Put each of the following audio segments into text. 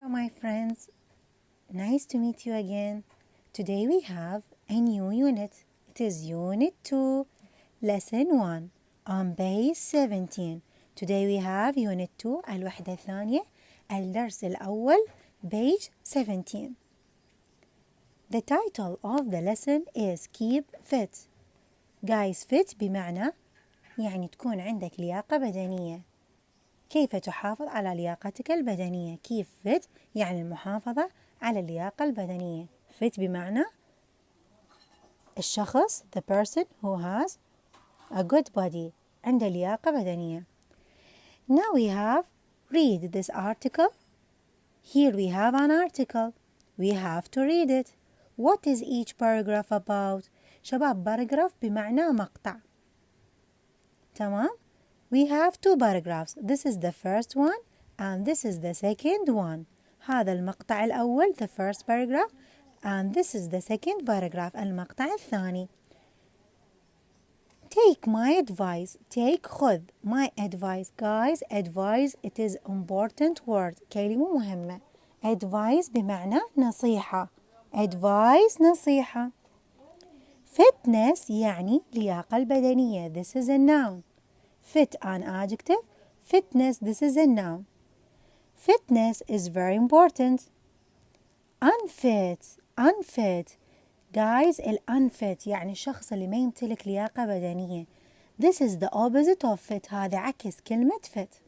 My friends, nice to meet you again. Today we have a new unit. It is Unit 2, Lesson 1 on page 17. Today we have Unit 2 الوحدة الثانية الدرس الأول page 17. The title of the lesson is Keep Fit. Guys, fit بمعنى يعني تكون عندك لياقة بدنية. كيف تحافظ على لياقتك البدنية؟ كيف fit يعني المحافظة على اللياقة البدنية. fit بمعنى الشخص the person who has a good body عنده لياقة بدنية. Now we have read this article. Here we have an article. We have to read it. What is each paragraph about? شباب paragraph بمعنى مقطع. تمام؟ We have two paragraphs. This is the first one and this is the second one. هذا المقطع الأول the first paragraph and this is the second paragraph المقطع الثاني. Take my advice. Take خذ my advice. Guys, advice it is important word. كلمة مهمة. Advice بمعنى نصيحة. Advice نصيحة. Fitness يعني لياقة البدنية. This is a noun. Fit an adjective. Fitness, this is a noun. Fitness is very important. Unfit. Unfit. Guys, unfit يعني الشخص اللي ما يمتلك لياقة بدنية. This is the opposite of fit. هذا عكس كلمة fit.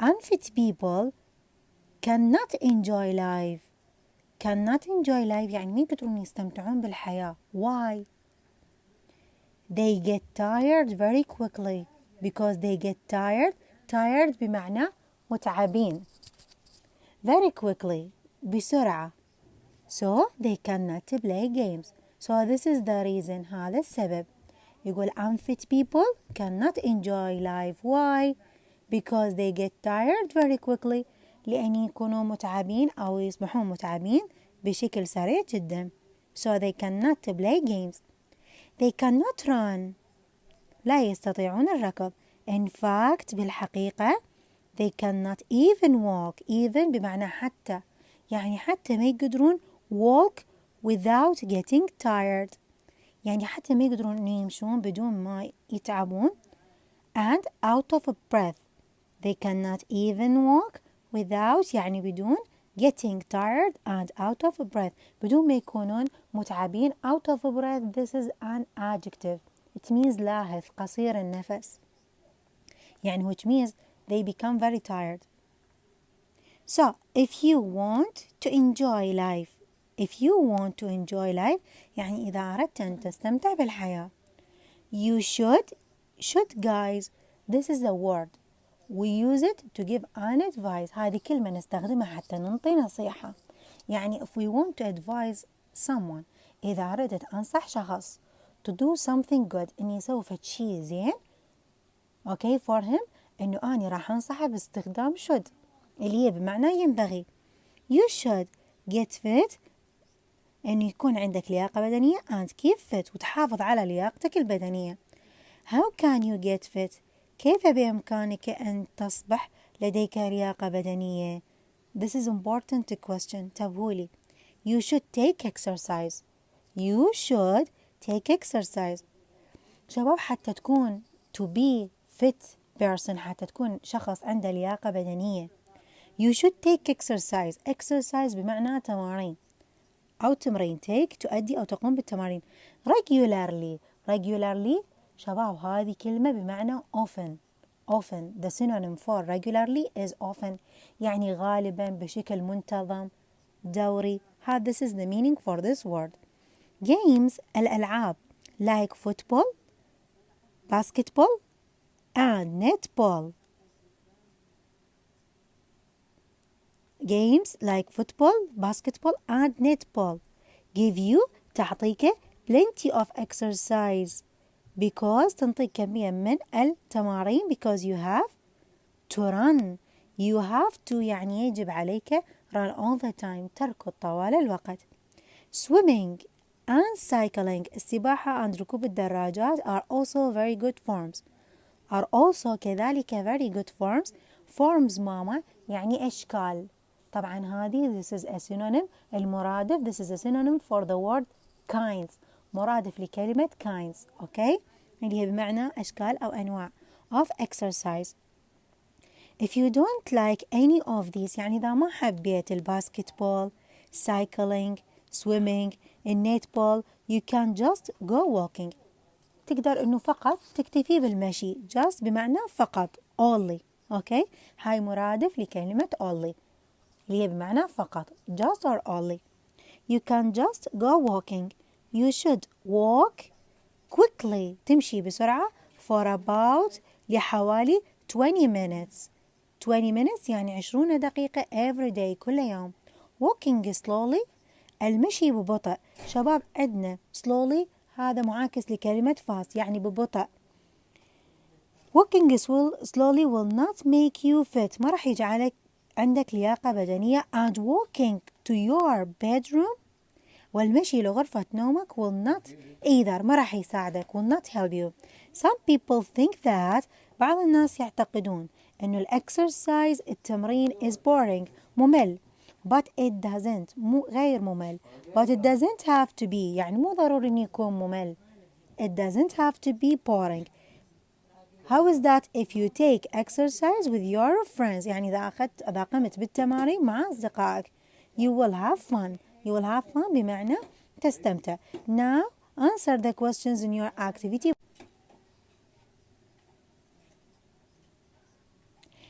Unfit people cannot enjoy life. Cannot enjoy life يعني ما يقدرون يستمتعون بالحياة. Why? They get tired very quickly. Because they get tired. Tired بمعنى متعبين. Very quickly. بسرعة. So they cannot play games. So this is the reason. هذا السبب. يقول unfit people cannot enjoy life. Why? Because they get tired very quickly. لأن يكونوا متعبين أو يصبحون متعبين بشكل سريع جدا. So they cannot play games. They cannot run. لا يستطيعون الركض. In fact بالحقيقة they cannot even walk. Even بمعنى حتى يعني حتى ما يقدرون walk without getting tired. يعني حتى ما يقدرون أن يمشون بدون ما يتعبون. And out of breath. They cannot even walk without يعني بدون getting tired and out of breath. بدون ما يكونون متعبين. Out of breath this is an adjective. It means لاهث قصير النفس. يعني which means they become very tired. So if you want to enjoy life. If you want to enjoy life يعني إذا أردت أن تستمتع بالحياة. You should guys. This is a word. We use it to give an advice. هذه كلمة نستخدمها حتى ننطي نصيحة. يعني if we want to advise someone. إذا أردت أنصح شخص to do something good إني يسوي شيء زين. Okay for him إنه أنا راح أنصحه باستخدام should اللي هي بمعنى ينبغي. You should get fit إنه يكون عندك لياقة بدنية and keep fit وتحافظ على لياقتك البدنية. How can you get fit? كيف بإمكانك أن تصبح لديك لياقة بدنية؟ This is important question. تبهولي. You should take exercise. You should take exercise. شباب حتى تكون to be fit person حتى تكون شخص عنده لياقة بدنية. You should take exercise. Exercise بمعنى تمارين أو تمرين. take تؤدي أو تقوم بالتمارين. Regularly. Regularly شباب هذه كلمة بمعنى often. Often. The synonym for regularly is often. يعني غالبا بشكل منتظم دوري. This is the meaning for this word. Games الألعاب like football, basketball and netball. Games like football, basketball and netball give you تعطيك plenty of exercise because تنطيك كمية من التمارين because you have to run. You have to يعني يجب عليك run all the time تركض طوال الوقت. Swimming and cycling السباحة and ركوب الدراجات are also very good forms. Are also كذلك very good forms. Forms ماما يعني أشكال. طبعا هذه this is a synonym. المرادف this is a synonym for the word kinds. مرادف لكلمة kinds. أوكي اللي هي بمعنى أشكال أو أنواع of exercise. If you don't like any of these يعني إذا ما حبيت الباسكتبول, cycling, swimming, النيتبول, you can just go walking. تقدر إنه فقط تكتفي بالمشي. just بمعنى فقط only. أوكي هاي مرادف لكلمة only اللي هي بمعنى فقط just or only. You can just go walking. You should walk quickly. تمشي بسرعة for about لحوالي 20 minutes. 20 minutes يعني 20 دقيقة every day كل يوم. Walking slowly المشي ببطء. شباب عندنا slowly هذا معاكس لكلمة fast يعني ببطء. Walking slowly will not make you fit. ما راح يجعلك عندك لياقة بدنية. And walking to your bedroom والمشي لغرفة نومك will not either. ما راح يساعدك. will not help you. Some people think that بعض الناس يعتقدون إنه الإكسرسايز التمرين is boring ممل. But it doesn't غير ممل. But it doesn't have to be يعني مو ضروري إنه يكون ممل. It doesn't have to be boring. How is that if you take exercise with your friends يعني إذا قمت بالتمارين مع أصدقائك you will have fun. You will have fun بمعنى تستمتع. Now answer the questions in your activity.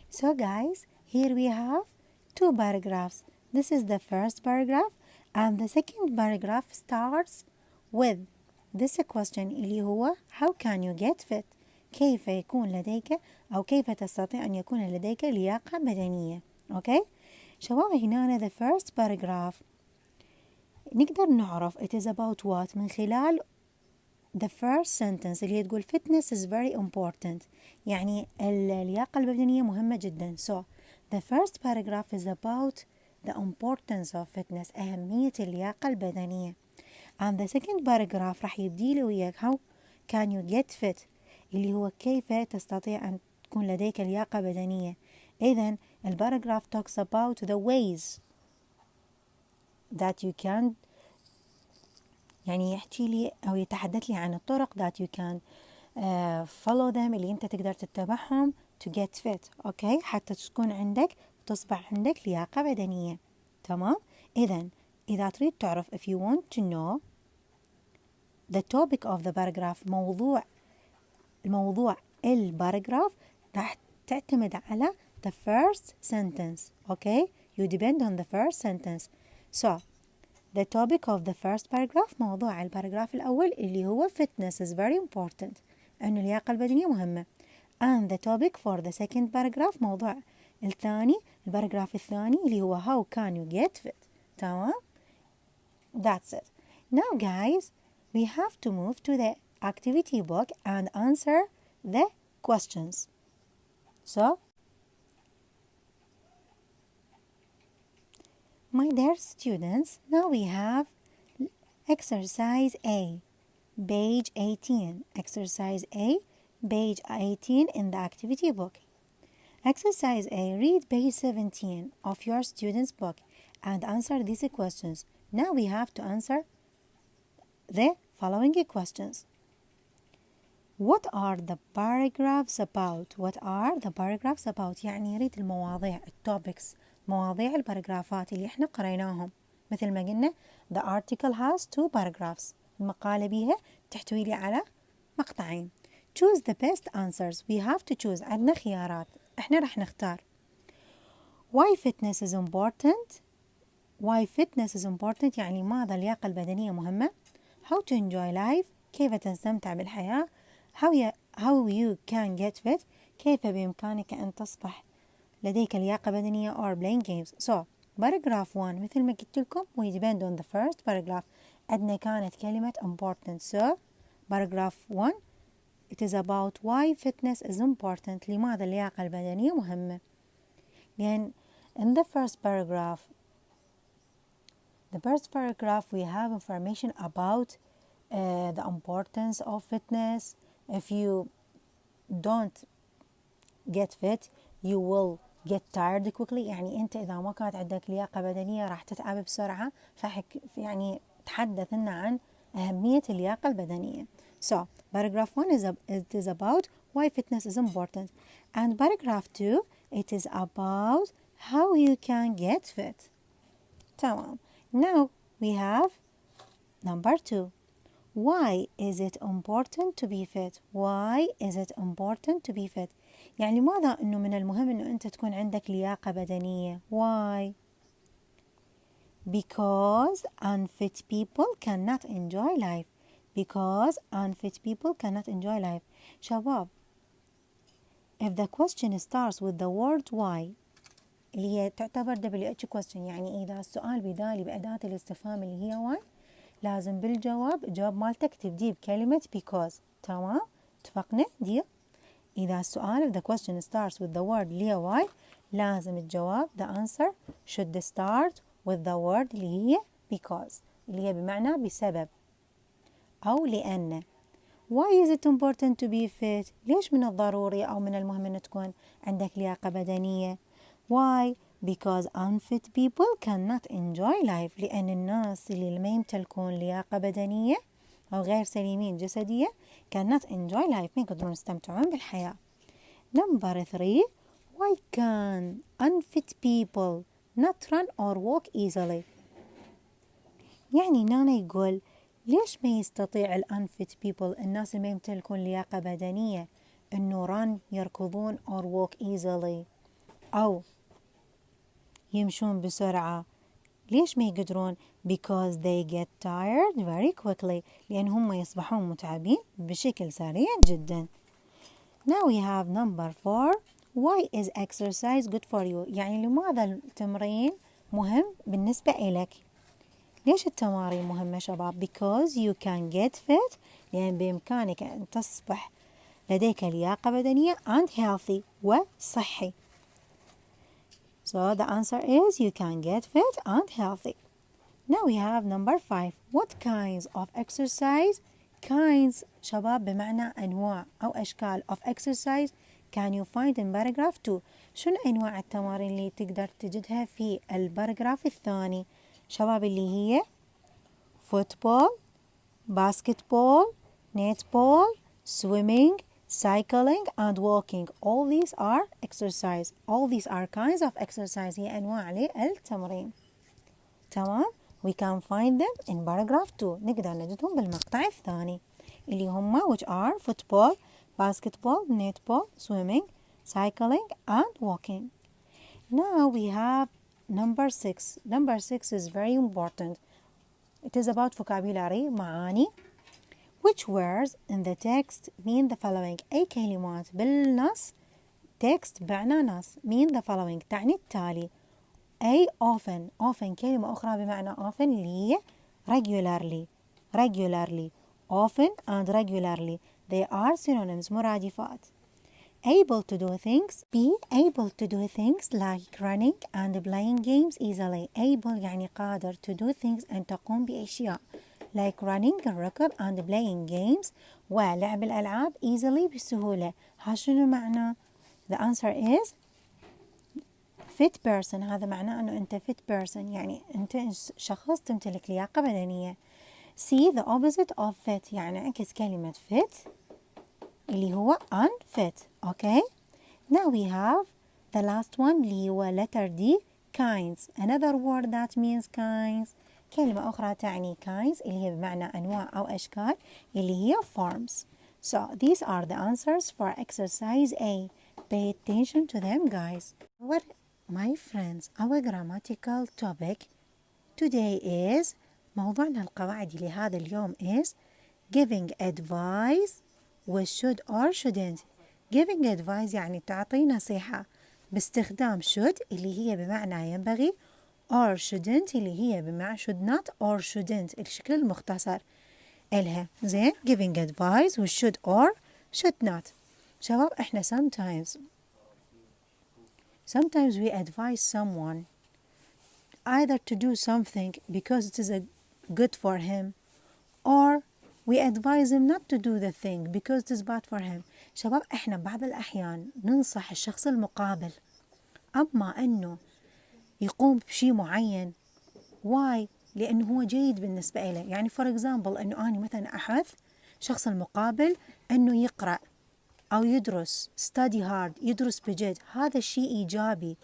So guys, here we have two paragraphs. This is the first paragraph and the second paragraph starts with this question اللي هو how can you get fit؟ كيف يكون لديك أو كيف تستطيع أن يكون لديك لياقة بدنية. أوكي شباب هنا the first paragraph نقدر نعرف it is about what من خلال the first sentence اللي هي تقول fitness is very important يعني اللياقة البدنية مهمة جدا. So the first paragraph is about the importance of fitness أهمية اللياقة البدنية. And the second paragraph راح يبدي لي وياك how can you get fit اللي هو كيف تستطيع أن تكون لديك لياقة بدنية. إذن الباراجراف talks about the ways that you can يعني يحكي لي أو يتحدث لي عن الطرق that you can follow them اللي أنت تقدر تتبعهم to get fit. أوكي حتى تكون عندك وتصبح عندك لياقة بدنية. تمام. إذن إذا تريد تعرف if you want to know the topic of the paragraph الموضوع الباراجراف راح تعتمد على the first sentence. Okay you depend on the first sentence. So the topic of the first paragraph موضوع الباراجراف الأول اللي هو fitness is very important أنه اللياقة البدنية مهمة. And the topic for the second paragraph موضوع الثاني الباراجراف الثاني اللي هو how can you get fit. تمام. That's it. Now guys we have to move to the activity book and answer the questions. So my dear students, now we have exercise A, page 18. Exercise A, page 18 in the activity book. Exercise A, read page 17 of your student's book and answer these questions. Now we have to answer the following questions. What are the paragraphs about? What are the paragraphs about؟ يعني يريد المواضيع التوبكس مواضيع الباراجرافات اللي احنا قريناهم. مثل ما قلنا the article has two paragraphs. المقالة بيها تحتوي لي على مقطعين. Choose the best answers. We have to choose. عندنا خيارات. احنا رح نختار. Why fitness is important? Why fitness is important يعني لماذا اللياقة البدنية مهمة. How to enjoy life. كيف تستمتع بالحياة. How you can get fit. كيف بإمكانك أن تصبح لديك لياقة بدنية or playing games. So paragraph 1 مثل ما قلت لكم we depend on the first paragraph. عندنا كانت كلمة important. So paragraph 1 it is about why fitness is important. لماذا اللياقة البدنية مهمة. لأن in the first paragraph we have information about the importance of fitness. If you don't get fit you will get tired quickly يعني أنت إذا ما كانت عندك لياقة بدنية راح تتعب بسرعة. يعني تحدث لنا عن أهمية اللياقة البدنية. So paragraph 1 it is about why fitness is important, and paragraph 2 it is about how you can get fit. تمام. Now we have number 2. Why is it important to be fit? Why is it important to be fit? يعني لماذا أنه من المهم أنه أنت تكون عندك لياقة بدنية؟ Why? Because unfit people cannot enjoy life. Because unfit people cannot enjoy life. شباب, if the question starts with the word why اللي هي تعتبر WH question, يعني إذا السؤال بدالي بأداة الاستفهام اللي هي why, لازم الجواب مالتك تبدي بكلمة because. تمام؟ اتفقنا؟ دي إذا السؤال if the question starts with the word اللي هي why, لازم الجواب the answer should start with the word اللي هي because, اللي هي بمعنى بسبب أو لأن. Why is it important to be fit? ليش من الضروري أو من المهم أن تكون عندك لياقة بدنية؟ Why? Because unfit people cannot enjoy life. لأن الناس اللي ما يمتلكون لياقة بدنية أو غير سليمين جسديا cannot enjoy life, ما يقدرون يستمتعون بالحياة. Number 3. Why can unfit people not run or walk easily? يعني نانا يقول ليش ما يستطيع unfit people, الناس اللي ما يمتلكون لياقة بدنية, إنه run يركضون or walk easily أو يمشون بسرعة؟ ليش ما يقدرون؟ Because they get tired very quickly, لأن هم يصبحون متعبين بشكل سريع جدا. Now we have number 4. Why is exercise good for you? يعني لماذا التمرين مهم بالنسبة إلك؟ ليش التمارين مهمة شباب؟ Because you can get fit, لأن بإمكانك أن تصبح لديك لياقة بدنية and healthy وصحي. So the answer is you can get fit and healthy. Now we have number 5. What kinds of exercise? Kinds شباب بمعنى أنواع أو أشكال of exercise can you find in paragraph 2. شنو أنواع التمارين اللي تقدر تجدها في الباراجراف الثاني شباب؟ اللي هي football, basketball, netball, swimming, cycling and walking. All these are exercise. All these are kinds of exercise. هي أنواع للتمرين. تمام؟ We can find them in paragraph 2. نقدر نجدهم بالمقطع الثاني اللي هم which are football, basketball, netball, swimming, cycling and walking. Now we have number 6. Number 6 is very important. It is about vocabulary, معاني. Which words in the text mean the following? أي كلمات بالنص text بمعنى نص mean the following تعني التالي. أي often كلمة أخرى بمعنى often اللي هي regularly often and regularly they are synonyms مرادفات. Able to do things, be able to do things like running and playing games easily. Able يعني قادر to do things أن تقوم بأشياء like running الركض and playing games ولعب الألعاب easily بسهولة. ها شنو معنى؟ The answer is fit person. هذا معناه أنه أنت fit person يعني أنت شخص تمتلك لياقة بدنية. See the opposite of fit يعني عكس كلمة fit اللي هو unfit. Okay. Now we have the last one اللي هو letter D, kinds. Another word that means kinds. كلمة أخرى تعني kinds اللي هي بمعنى أنواع أو أشكال اللي هي forms. So these are the answers for exercise A. Pay attention to them guys. My friends, our grammatical topic today is موضوعنا القواعدي لهذا اليوم is giving advice with should or shouldn't. Giving advice يعني تعطي نصيحة باستخدام should اللي هي بمعنى ينبغي or shouldn't اللي هي بمعنى should not or shouldn't الشكل المختصر إلها. زين giving advice with should or should not. شباب احنا sometimes we advise someone either to do something because it is good for him or we advise him not to do the thing because it is bad for him. شباب احنا بعض الأحيان ننصح الشخص المقابل أما أنه يقوم بشيء معين why؟ لأنه هو جيد بالنسبة له. يعني for example أنه أنا مثلا أحث شخص المقابل أنه يقرأ أو يدرس study hard، يدرس بجد، هذا الشيء إيجابي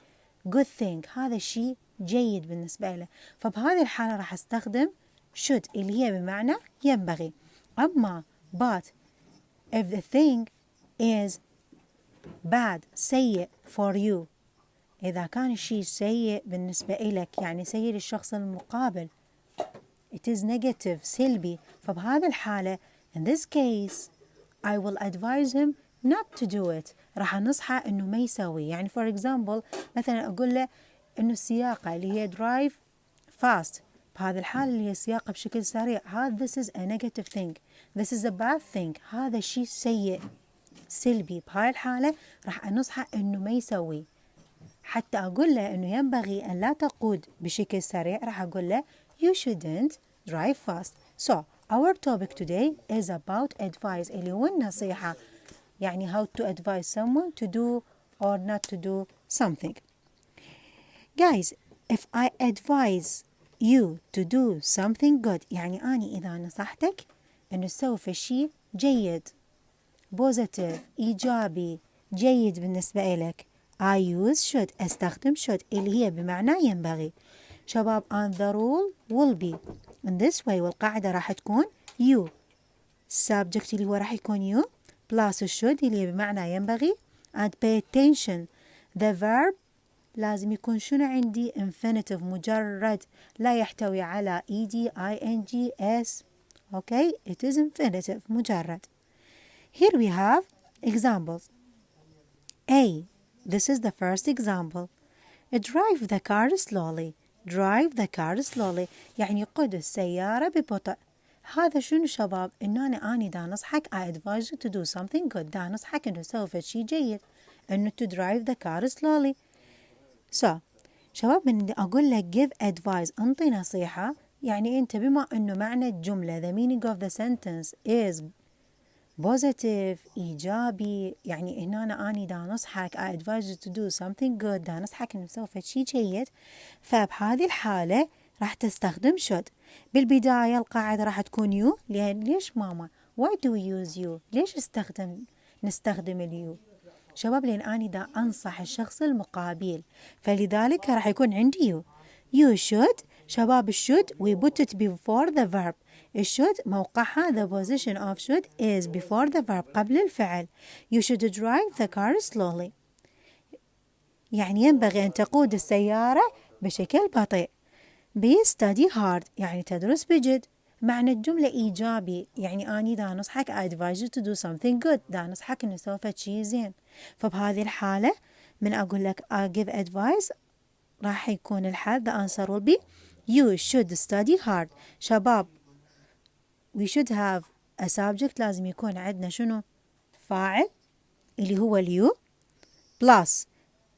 good thing، هذا الشيء جيد بالنسبة له. فبهذه الحالة راح أستخدم should اللي هي بمعنى ينبغي. أما but if the thing is bad سيء for you، إذا كان الشيء سيء بالنسبة إلك يعني سيء للشخص المقابل it is negative سلبي، فبهذه الحالة in this case I will advise him not to do it، راح أنصحه إنه ما يسوي. يعني for example مثلا أقول له إنه السياقة اللي هي drive fast، بهذه الحالة اللي هي السياقة بشكل سريع، هذا this is a negative thing، this is a bad thing، هذا شيء سيء سلبي. بهاي الحالة راح أنصحه إنه ما يسوي. حتى أقول له إنه ينبغي أن لا تقود بشكل سريع، راح أقول له you shouldn't drive fast. So our topic today is about advice اللي هو النصيحة، يعني how to advise someone to do or not to do something. Guys, if I advise you to do something good، يعني أني إذا نصحتك إنه تسوي في شيء جيد positive إيجابي جيد بالنسبة إلك، I use should، أستخدم should اللي هي بمعنى ينبغي. شباب and the rule will be in this way، والقاعدة راح تكون you subject اللي هو راح يكون you plus should اللي هي بمعنى ينبغي and pay attention the verb لازم يكون شنو عندي infinitive مجرد لا يحتوي على ed ing s. okay it is infinitive مجرد. Here we have examples. A. This is the first example. Drive the car slowly. Drive the car slowly يعني قد السيارة ببطء. هذا شنو شباب؟ إنه أنا دا نصحك I advise you to do something good، دا نصحك إنه تسوي شيء جيد، إنه to drive the car slowly. So شباب من أقول لك give advice أنطي نصيحة، يعني أنت بما إنه معنى الجملة the meaning of the sentence is positive إيجابي، يعني هنا أنا دا نصحك I advise you to do something good، دا نصحك إنه تسوي شيء جيد، فبهذه الحالة راح تستخدم should. بالبداية القاعدة راح تكون you، ليش ماما؟ why do we use you؟ ليش نستخدم اليو؟ شباب لأن أنا دا أنصح الشخص المقابل، فلذلك راح يكون عندي you. You should شباب should we put it before the verb. should موقعها the position of should is before the verb قبل الفعل. You should drive the car slowly يعني ينبغي أن تقود السيارة بشكل بطيء. Be study hard يعني تدرس بجد. معنى الجملة إيجابي، يعني أني دا نصحك I advise you to do something good، دا نصحك إنه سوف شيء زين. فبهذه الحالة من أقول لك I give advice راح يكون الحال the answer will be you should study hard. شباب we should have a subject لازم يكون عندنا شنو؟ فاعل اللي هو اليو plus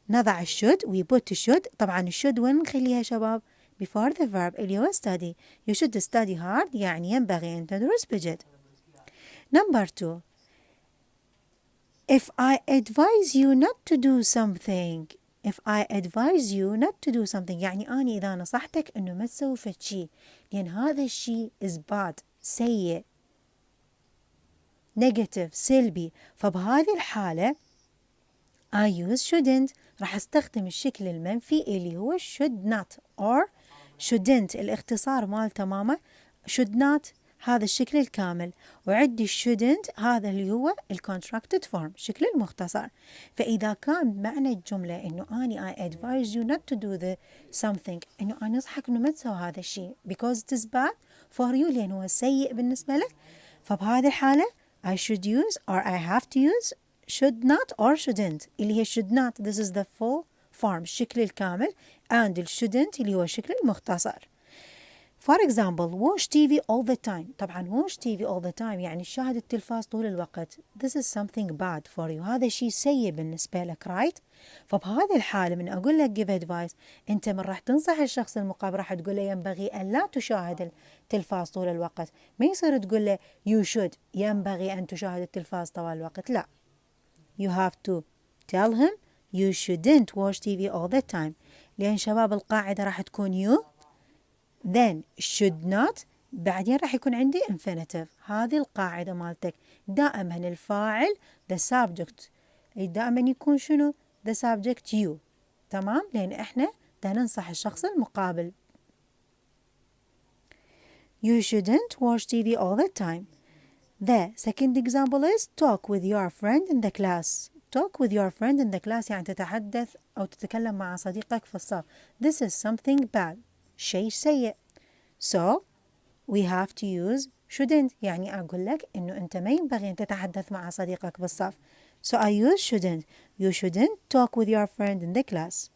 نضع الشود we put الشود. طبعا الشود وين نخليها شباب؟ before the verb اللي هو study. you should study hard يعني ينبغي أن تدرس بجد. Number 2. If I advise you not to do something. If I advise you not to do something يعني أنا إذا نصحتك إنه ما تسوي شيء لأن هذا الشيء is bad سيء negative سلبي، فبهذه الحالة I use shouldn't راح استخدم الشكل المنفي اللي هو should not or shouldn't الاختصار مال تمامه should not هذا الشكل الكامل، وعندي shouldn't هذا اللي هو الcontracted form الشكل المختصر. فإذا كان معنى الجملة إنه أنا I advise you not to do the something إنه أنا أنصحك إنه ما تسوي هذا الشيء because it is bad for you لأنه سيء بالنسبة لك، فبهذه الحالة I should use or I have to use should not or shouldn't اللي هي should not this is the full form الشكل الكامل and shouldn't اللي هو الشكل المختصر. For example watch TV all the time. طبعا watch TV all the time يعني شاهد التلفاز طول الوقت this is something bad for you هذا شيء سيء بالنسبة لك right. فبهذه الحالة من أقول لك give advice أنت من راح تنصح الشخص المقابل راح تقول له ينبغي أن لا تشاهد التلفاز طول الوقت، ما يصير تقول له you should ينبغي أن تشاهد التلفاز طوال الوقت، لا you have to tell him You shouldn't watch TV all the time. لأن شباب القاعدة راح تكون you then should not بعدين راح يكون عندي infinitive. هذه القاعدة مالتك. دائما الفاعل the subject دائما يكون شنو؟ the subject you. تمام؟ لأن احنا دا ننصح الشخص المقابل. You shouldn't watch TV all the time. The second example is talk with your friend in the class. Talk with your friend in the class يعني تتحدث أو تتكلم مع صديقك في الصف. This is something bad. شيء سيء. So we have to use shouldn't. يعني أقول لك إنه أنت ما ينبغي أن تتحدث مع صديقك بالصف. So I use shouldn't. You shouldn't talk with your friend in the class.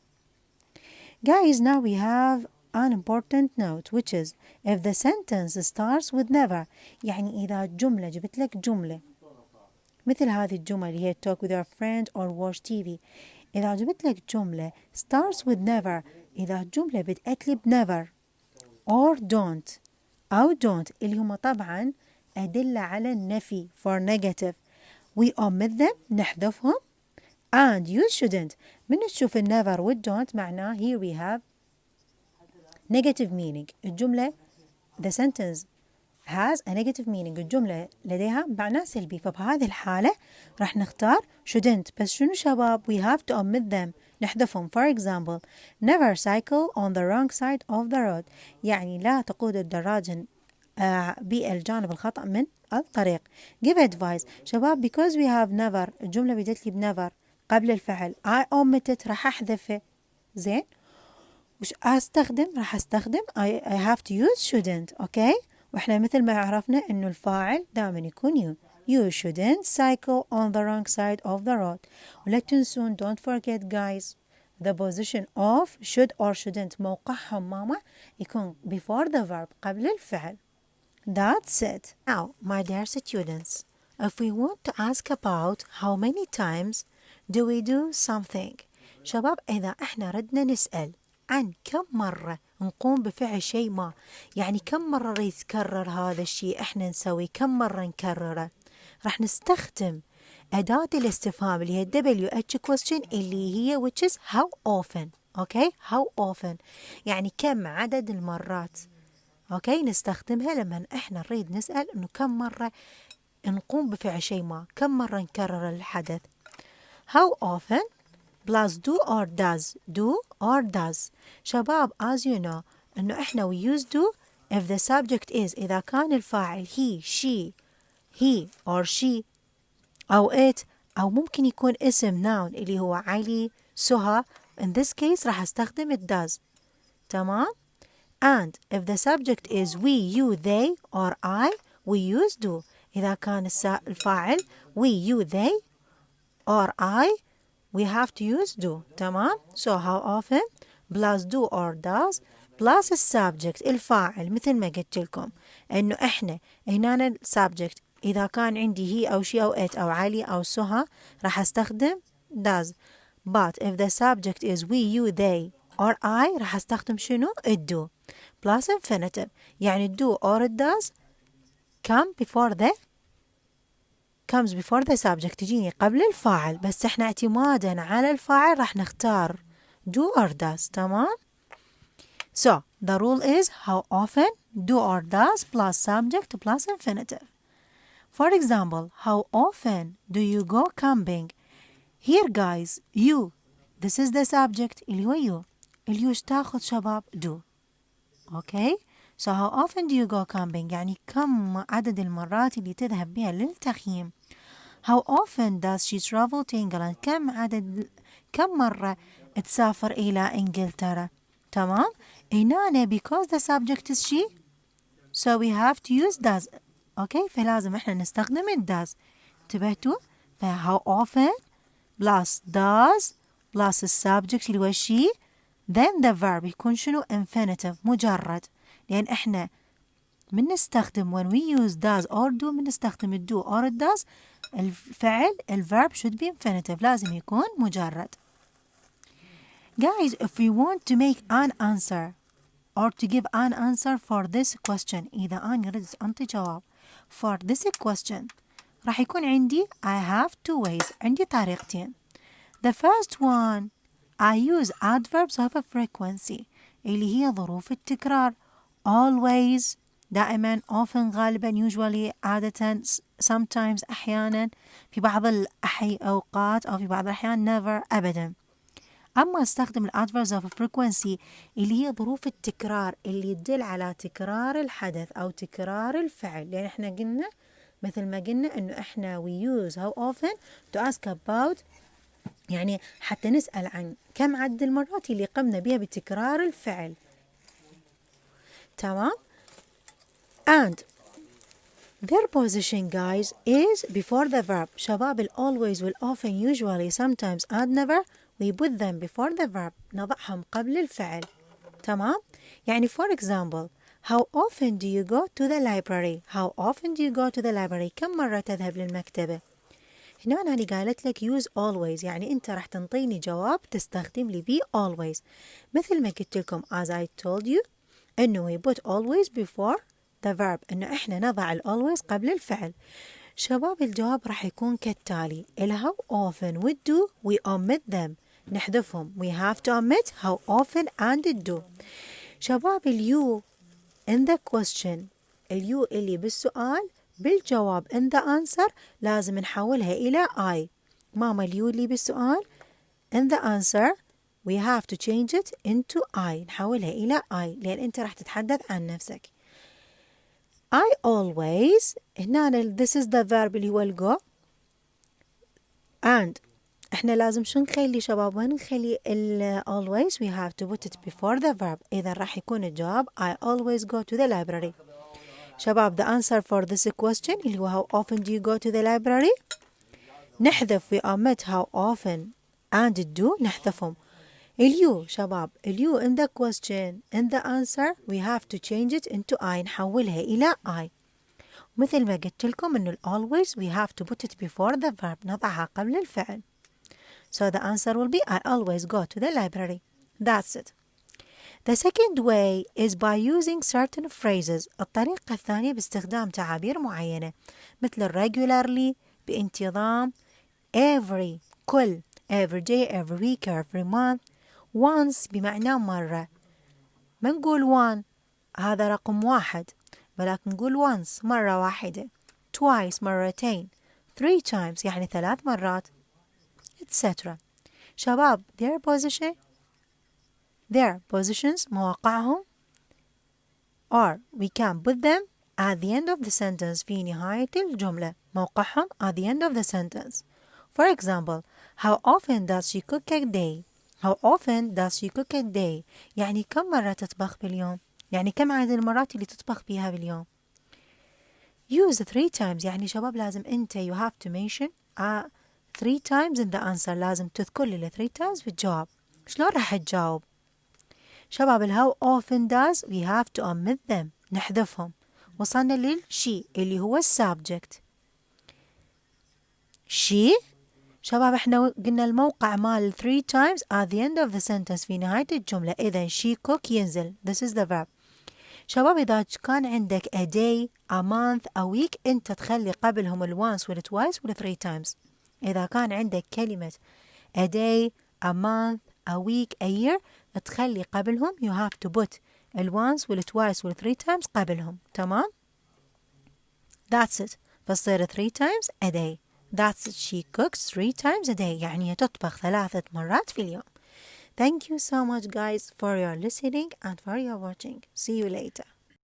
Guys, now we have an important note which is if the sentence starts with never. يعني إذا جملة جبت لك جملة مثل هذه الجمل اللي هي talk with your friend or watch TV. إذا جبت لك جملة starts with never. إذا جملة بدأت لي بnever or don't أو don't اللي هم طبعا أدلة على النفي for negative. We omit them نحذفهم. And you shouldn't. من تشوف never و don't معناه here we have negative meaning. الجملة the sentence has a negative meaning. الجملة لديها معنى سلبي. فبهذه الحالة راح نختار shouldn't. بس شنو شباب؟ we have to omit them. نحذفهم. For example, never cycle on the wrong side of the road. يعني لا تقود الدراجة بالجانب الخطأ من الطريق. Give advice. شباب because we have never الجملة بدت لي بnever قبل الفعل. I omit it راح أحذفه. زين. وش أستخدم؟ راح أستخدم I have to use shouldn't. أوكي. وإحنا مثل ما عرفنا إنه الفاعل دائما يكون you. You shouldn't cycle on the wrong side of the road. ولا تنسون don't forget guys the position of should or shouldn't موقعهم ماما يكون before the verb قبل الفعل. That's it. Now my dear students, if we want to ask about how many times do we do something. شباب إذا إحنا ردنا نسأل عن كم مرة نقوم بفعل شيء ما. يعني كم مرة يتكرر هذا الشيء إحنا نسوي كم مرة نكرره. راح نستخدم أداة الاستفهام اللي هي WH question اللي هي which is how often. أوكي how often يعني كم عدد المرات. أوكي نستخدمها لما إحنا نريد نسأل إنه كم مرة نقوم بفعل شيء ما كم مرة نكرر الحدث. How often plus do or does. Do or does. شباب as you know إنه إحنا we use do if the subject is إذا كان الفاعل he, she, he or she أو it أو ممكن يكون اسم noun اللي هو علي سهى. In this case راح أستخدم it does. تمام. And if the subject is we, you, they or I we use do. إذا كان الفاعل we, you, they or I we have to use do. تمام. So how often plus do or does plus السبجكت الفاعل مثل ما قلت لكم إنه إحنا هنا السبجكت إذا كان عندي هي أو she أو it أو علي أو سهى راح أستخدم does. But if the subject is we, you, they or I راح أستخدم شنو؟ it do plus infinitive. يعني do or it does comes before the subject تجيني قبل الفاعل. بس احنا اعتمادا على الفاعل راح نختار do or does. تمام. So the rule is how often do or does plus subject plus infinitive. For example, how often do you go camping? Here guys you this is the subject اللي هو you. اللي وش تاخذ شباب do. Okay. So how often do you go camping يعني كم عدد المرات اللي تذهب بها للتخييم. How often does she travel to England كم مرة تسافر إلى إنجلترا. تمام. هنا because the subject is she so we have to use does. Okay. فلازم إحنا نستخدم it does. انتبهتوا. how often plus does plus السبجكت اللي هو she then the verb يكون شنو infinitive مجرد. لأن إحنا من نستخدم when we use does or do من نستخدم it do or it does الفعل الverb should be infinitive لازم يكون مجرد. Guys, if we want to make an answer or to give an answer for this question إذا أنا أريد أنطي جواب for this question راح يكون عندي I have two ways عندي طريقتين. The first one I use adverbs of a frequency اللي هي ظروف التكرار. Always دائما، often غالبا، usually عادة، sometimes أحيانا، في بعض الأوقات أو في بعض الأحيان never أبدا. أما استخدم الادفيربs of frequency اللي هي ظروف التكرار اللي تدل على تكرار الحدث أو تكرار الفعل، لأن احنا قلنا مثل ما قلنا إنه احنا we use how often to ask about، يعني حتى نسأل عن كم عدد المرات اللي قمنا بها بتكرار الفعل. تمام؟ And their position guys is before the verb. شباب ال always will often usually sometimes and never we put them before the verb. نضعهم قبل الفعل. تمام؟ يعني for example how often do you go to the library? How often do you go to the library? كم مرة تذهب للمكتبة؟ هنا أنا قالت لك use always، يعني أنت راح تنطيني جواب تستخدم لي بيه always، مثل ما قلت لكم as I told you إنه we put always before the verb، إنه إحنا نضع ال always قبل الفعل. شباب الجواب راح يكون كالتالي: ال how often would do we omit them، نحذفهم، we have to omit how often and do. شباب ال you in the question، ال you اللي بالسؤال بالجواب in the answer لازم نحولها إلى I. ماما ال you اللي بالسؤال in the answer we have to change it into I، نحولها إلى I لأن أنت راح تتحدث عن نفسك. I always، هنا this is the verb اللي هو الجو، and احنا لازم شو نخلي شباب؟ وين نخلي ال always we have to put it before the verb. إذا راح يكون الجواب I always go to the library. شباب the answer for this question اللي هو how often do you go to the library، نحذف we omit how often and do، نحذفهم. اليو شباب اليو in the question in the answer we have to change it into I، نحولها إلى I. مثل ما قلت لكم إنه always we have to put it before the verb، نضعها قبل الفعل. So the answer will be I always go to the library. That's it. The second way is by using certain phrases. الطريقة الثانية باستخدام تعابير معينة مثل regularly بانتظام، every كل، every day every week every month، once بمعنى مرة. ما نقول one هذا رقم واحد، ولكن نقول once مرة واحدة، twice مرتين، three times يعني 3 مرات، etc. شباب their positions مواقعهم or we can put them at the end of the sentence في نهاية الجملة. موقعهم at the end of the sentence. For example how often does she cook a day؟ How often does she cook a day؟ يعني كم مرة تطبخ باليوم؟ يعني كم عدد المرات اللي تطبخ بيها باليوم؟ Use 3 times، يعني شباب لازم أنت you have to mention 3 times in the answer، لازم تذكر لي 3 times في الجواب. شلون راح تجاوب؟ شباب ال how often does we have to omit them، نحذفهم. وصلنا للشي اللي هو subject. she شباب احنا قلنا الموقع مال 3 times at the end of the sentence في نهاية الجملة، إذا she cook ينزل this is the verb. شباب إذا كان عندك a day a month a week أنت تخلي قبلهم ال once وال twice وال 3 times. إذا كان عندك كلمة a day a month a week a year تخلي قبلهم you have to put ال once وال twice وال 3 times قبلهم. تمام؟ That's it. فتصير 3 times a day. That's it. She cooks 3 times a day. يعني تطبخ 3 مرات في اليوم. Thank you so much guys for your listening and for your watching. See you later.